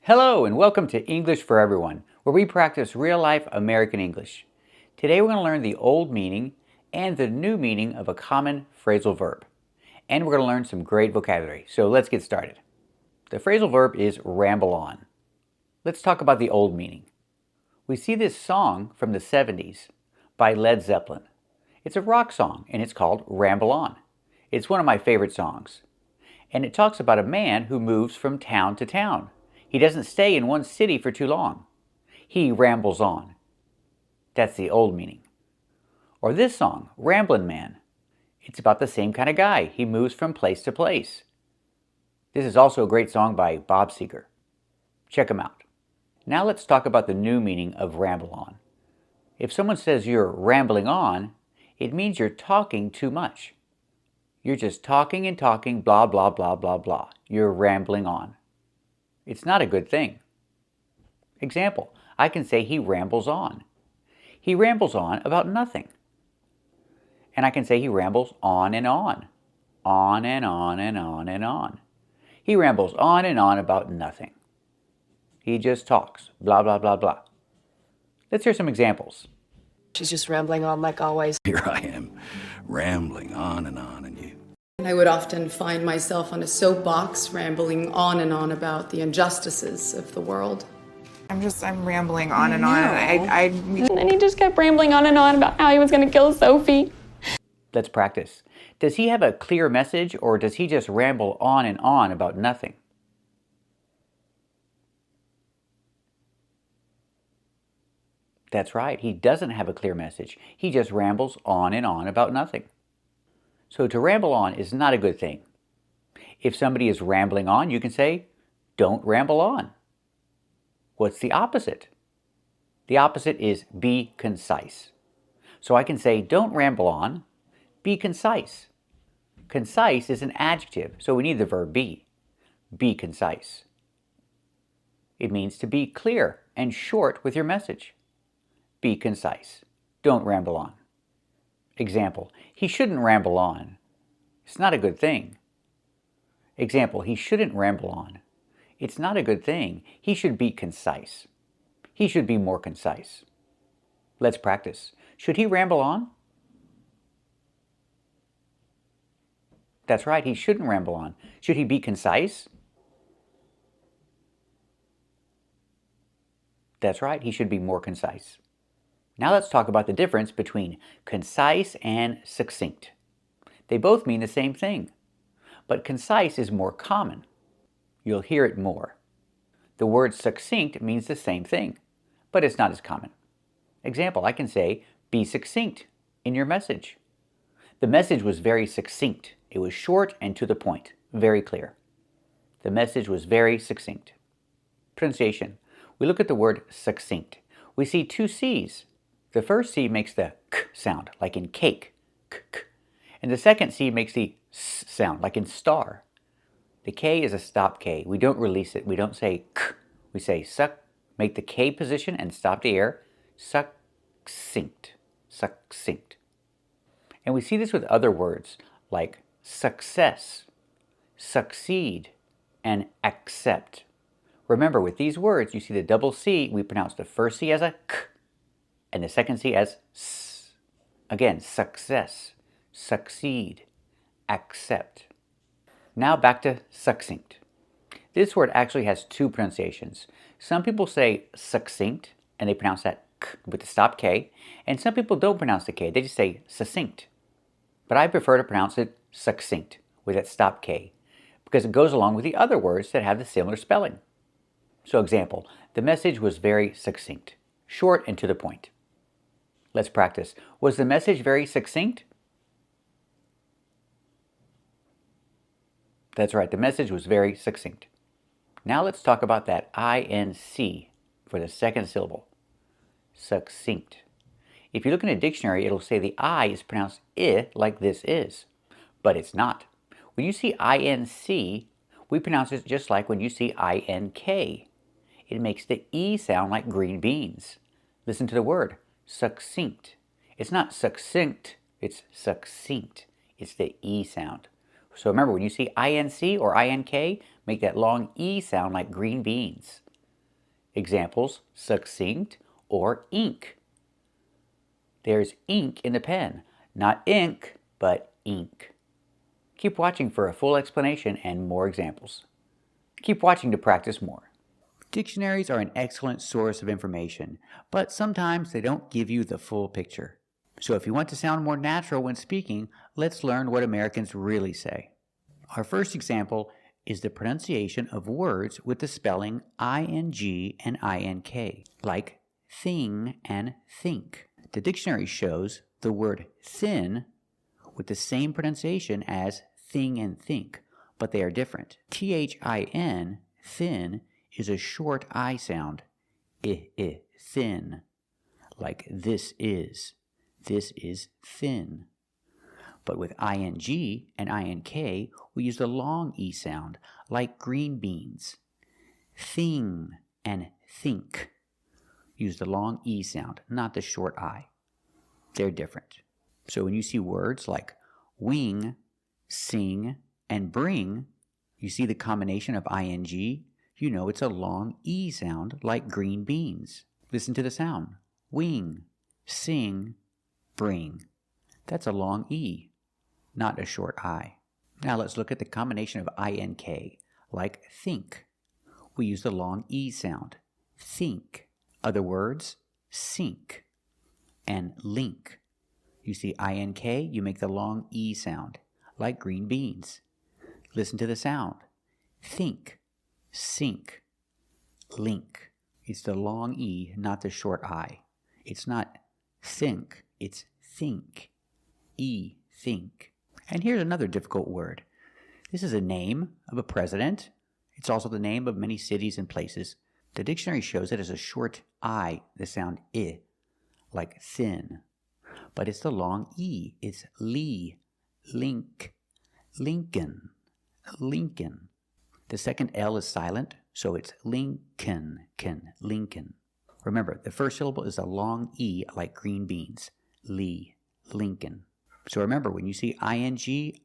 Hello and welcome to English for Everyone, where we practice real-life American English. Today we're going to learn the old meaning and the new meaning of a common phrasal verb. And we're going to learn some great vocabulary, so let's get started. The phrasal verb is ramble on. Let's talk about the old meaning. We see this song from the 70s by Led Zeppelin. It's a rock song and it's called Ramble On. It's one of my favorite songs. And it talks about a man who moves from town to town. He doesn't stay in one city for too long. He rambles on. That's the old meaning. Or this song, Ramblin' Man. It's about the same kind of guy. He moves from place to place. This is also a great song by Bob Seger. Check him out. Now let's talk about the new meaning of ramble on. If someone says you're rambling on, it means you're talking too much. You're just talking and talking, blah, blah, blah, blah, blah. You're rambling on. It's not a good thing. Example, I can say he rambles on. He rambles on about nothing. And I can say he rambles on and on. On and on and on and on. He rambles on and on about nothing. He just talks, blah, blah, blah, blah. Let's hear some examples. She's just rambling on like always. Here I am, rambling on, and you. I would often find myself on a soapbox rambling on and on about the injustices of the world. I'm rambling on and on. And then he just kept rambling on and on about how he was going to kill Sophie. Let's practice. Does he have a clear message or does he just ramble on and on about nothing? That's right, he doesn't have a clear message. He just rambles on and on about nothing. So to ramble on is not a good thing. If somebody is rambling on, you can say, don't ramble on. What's the opposite? The opposite is be concise. So I can say, don't ramble on, be concise. Concise is an adjective, so we need the verb be. Be concise. It means to be clear and short with your message. Be concise. Don't ramble on. Example, he shouldn't ramble on. It's not a good thing. Example, he shouldn't ramble on. It's not a good thing. He should be concise. He should be more concise. Let's practice. Should he ramble on? That's right, he shouldn't ramble on. Should he be concise? That's right, he should be more concise. Now let's talk about the difference between concise and succinct. They both mean the same thing, but concise is more common. You'll hear it more. The word succinct means the same thing, but it's not as common. Example, I can say, be succinct in your message. The message was very succinct. It was short and to the point, very clear. The message was very succinct. Pronunciation. We look at the word succinct. We see two C's. The first C makes the k sound, like in cake, k, k. And the second C makes the s sound, like in star. The K is a stop K. We don't release it. We don't say k. We say suck, make the K position and stop the air. Succinct, succinct. And we see this with other words like success, succeed, and accept. Remember, with these words, you see the double C, we pronounce the first C as a k, and the second C as s. Again, success, succeed, accept. Now back to succinct. This word actually has two pronunciations. Some people say succinct, and they pronounce that k with the stop K, and some people don't pronounce the K, they just say succinct. But I prefer to pronounce it succinct with that stop K, because it goes along with the other words that have the similar spelling. So example, the message was very succinct, short and to the point. Let's practice. Was the message very succinct? That's right, the message was very succinct. Now let's talk about that INC for the second syllable. Succinct. If you look in a dictionary, it'll say the I is pronounced I like this is, but it's not. When you see INC, we pronounce it just like when you see INK. It makes the E sound like green beans. Listen to the word. Succinct. It's not succinct, it's succinct. It's the E sound. So remember, when you see INC or INK, make that long E sound like green beans. Examples, succinct or ink. There's ink in the pen, not ink, but ink. Keep watching for a full explanation and more examples. Keep watching to practice more. Dictionaries are an excellent source of information, but sometimes they don't give you the full picture. So if you want to sound more natural when speaking, let's learn what Americans really say. Our first example is the pronunciation of words with the spelling ing and ink, like thing and think. The dictionary shows the word thin with the same pronunciation as thing and think, but they are different. Thin, thin, is a short I sound, thin, like this is thin. But with ing and ink, we use the long E sound, like green beans. Thing and think use the long E sound, not the short I. They're different. So when you see words like wing, sing, and bring, you see the combination of ing, you know it's a long E sound like green beans. Listen to the sound. Wing, sing, bring. That's a long E, not a short I. Now let's look at the combination of ink, like think. We use the long E sound, think. Other words, sink and link. You see ink, you make the long E sound, like green beans. Listen to the sound. Think, sink, link. It's the long E, not the short I. It's not think, it's think. E, think. And here's another difficult word. This is a name of a president. It's also the name of many cities and places. The dictionary shows it as a short I, the sound I, like thin. But it's the long E. It's Lee, link, Lincoln, Lincoln. The second L is silent, so it's Lincoln, Lincoln. Remember, the first syllable is a long E like green beans. Lee, Lincoln. So remember, when you see ing,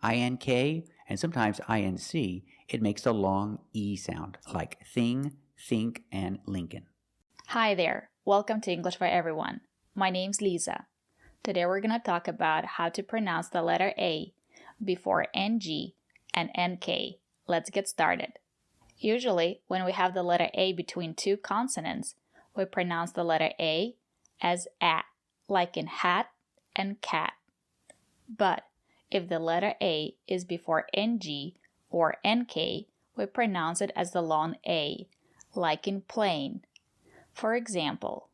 ink, and sometimes inc, it makes the long E sound, like thing, think, and Lincoln. Hi there. Welcome to English for Everyone. My name's Lisa. Today we're going to talk about how to pronounce the letter A before ng and nk. Let's get started. Usually, when we have the letter A between two consonants, we pronounce the letter A as a, like in hat and cat. But if the letter A is before ng or nk, we pronounce it as the long A, like in plane. For example,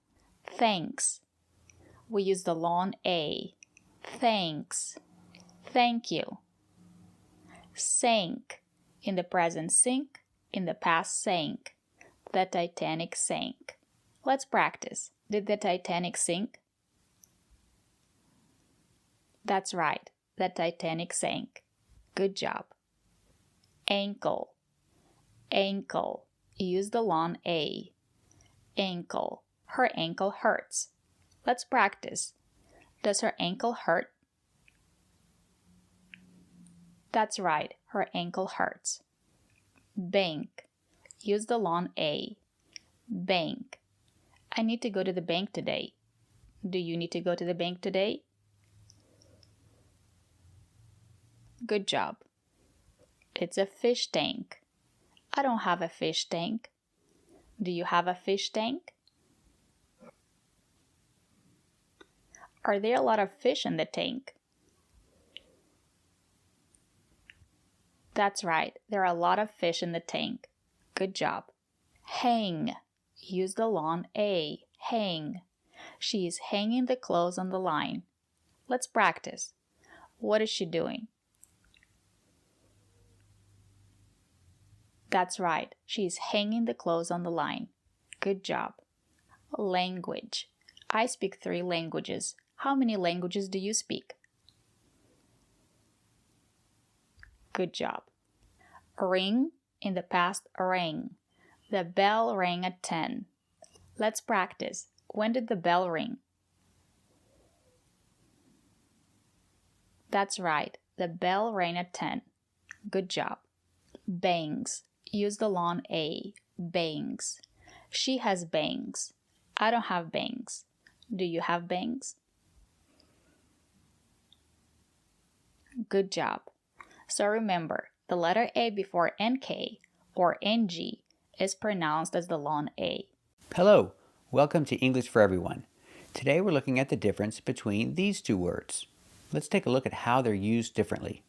thanks. We use the long A. Thanks. Thank you. Sank. In the present sink, in the past sank. The Titanic sank. Let's practice. Did the Titanic sink? That's right. The Titanic sank. Good job. Ankle. Ankle. Use the long A. Ankle. Her ankle hurts. Let's practice. Does her ankle hurt? That's right. Her ankle hurts. Bank. Use the long A. Bank. I need to go to the bank today. Do you need to go to the bank today? Good job. It's a fish tank. I don't have a fish tank. Do you have a fish tank? Are there a lot of fish in the tank? That's right. There are a lot of fish in the tank. Good job. Hang. Use the long A. Hang. She is hanging the clothes on the line. Let's practice. What is she doing? That's right. She is hanging the clothes on the line. Good job. Language. I speak 3 languages. How many languages do you speak? Good job. Ring. In the past, rang. The bell rang at 10. Let's practice. When did the bell ring? That's right. The bell rang at 10. Good job. Bangs. Use the long A. Bangs. She has bangs. I don't have bangs. Do you have bangs? Good job. So remember, the letter A before NK or NG is pronounced as the long A. Hello, welcome to English for Everyone. Today we're looking at the difference between these two words. Let's take a look at how they're used differently.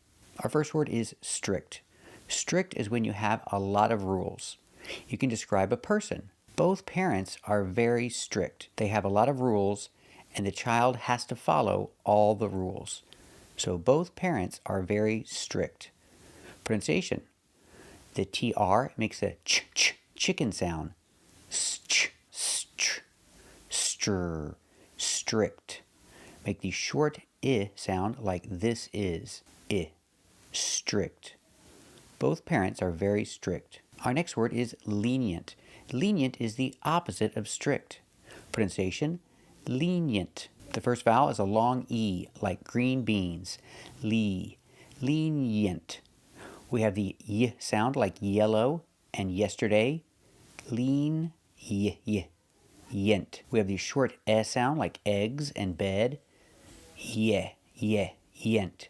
Our first word is strict. Strict is when you have a lot of rules. You can describe a person. Both parents are very strict. They have a lot of rules and the child has to follow all the rules. So both parents are very strict. Pronunciation. The TR makes a ch chicken sound. Ch, str, stir, strict. Make the short I sound like this is. I, strict. Both parents are very strict. Our next word is lenient. Lenient is the opposite of strict. Pronunciation, lenient. The first vowel is a long E, like green beans. Lenient. We have the Y sound like yellow and yesterday. Yent. We have the short S sound like eggs and bed. Yent.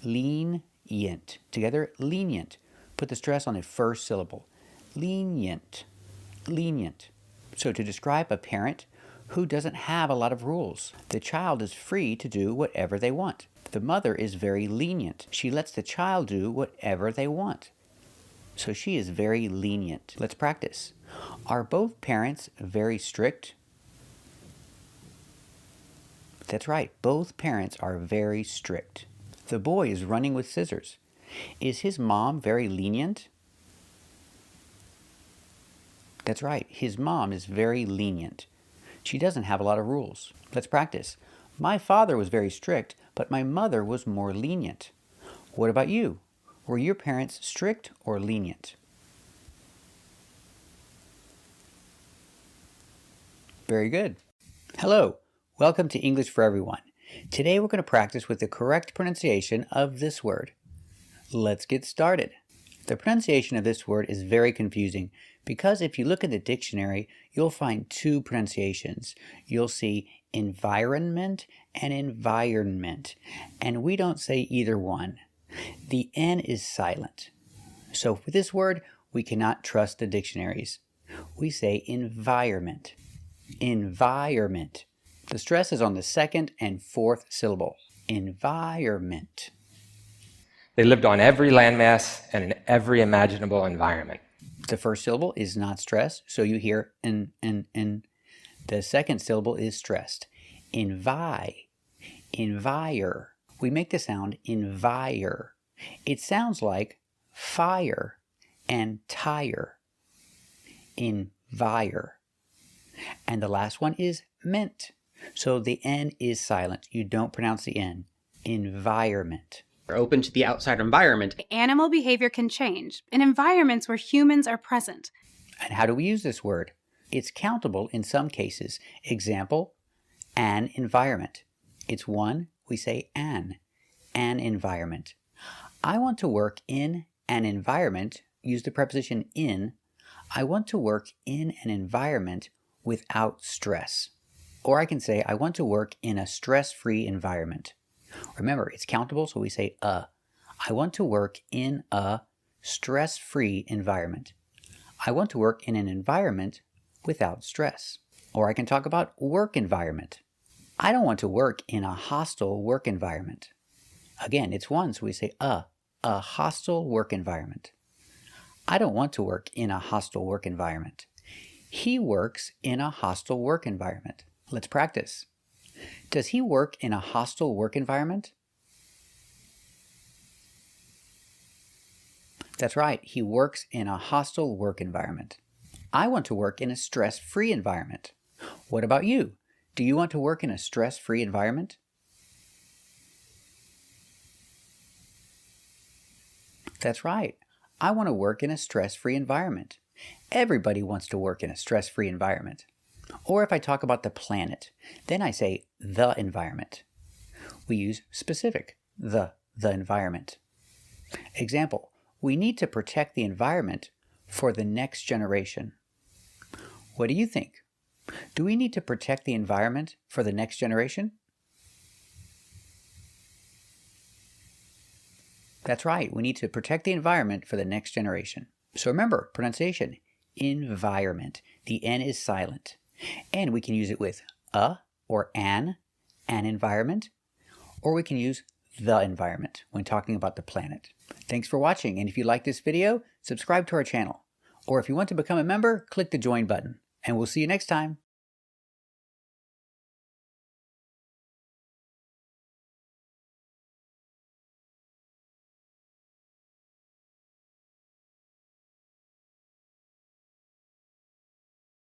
Lenient. Together, lenient. Put the stress on the first syllable. Lenient. So to describe a parent who doesn't have a lot of rules, the child is free to do whatever they want. The mother is very lenient. She lets the child do whatever they want. So she is very lenient. Let's practice. Are both parents very strict? That's right. Both parents are very strict. The boy is running with scissors. Is his mom very lenient? That's right. His mom is very lenient. She doesn't have a lot of rules. Let's practice. My father was very strict, but my mother was more lenient. What about you? Were your parents strict or lenient? Very good. Hello. Welcome to English for Everyone. Today we're going to practice with the correct pronunciation of this word. Let's get started. The pronunciation of this word is very confusing because if you look at the dictionary, you'll find two pronunciations. You'll see environment and environment, and we don't say either one. The N is silent. So for this word, we cannot trust the dictionaries. We say environment. Environment. The stress is on the second and fourth syllable. Environment. They lived on every landmass and in every imaginable environment. The first syllable is not stressed, so you hear n. The second syllable is stressed. Envire. We make the sound envire. It sounds like fire and tire. Envire. And the last one is ment. So the N is silent. You don't pronounce the N. Environment. Are open to the outside environment. Animal behavior can change in environments where humans are present. And how do we use this word? It's countable in some cases. Example, an environment. It's one, we say an environment. I want to work in an environment, use the preposition in. I want to work in an environment without stress. Or I can say, I want to work in a stress-free environment. Remember, it's countable, so we say a. I want to work in a stress-free environment. I want to work in an environment without stress. Or I can talk about work environment. I don't want to work in a hostile work environment. Again, it's one, so we say a hostile work environment. I don't want to work in a hostile work environment. He works in a hostile work environment. Let's practice. Does he work in a hostile work environment? That's right, he works in a hostile work environment. I want to work in a stress-free environment. What about you? Do you want to work in a stress-free environment? That's right, I want to work in a stress-free environment. Everybody wants to work in a stress-free environment. Or if I talk about the planet, then I say the environment. We use specific, the environment. Example, we need to protect the environment for the next generation. What do you think? Do we need to protect the environment for the next generation? That's right, we need to protect the environment for the next generation. So remember, pronunciation, environment. The N is silent. And we can use it with a or an environment, or we can use the environment when talking about the planet. Thanks for watching, and if you like this video, subscribe to our channel. Or if you want to become a member, click the join button. And we'll see you next time.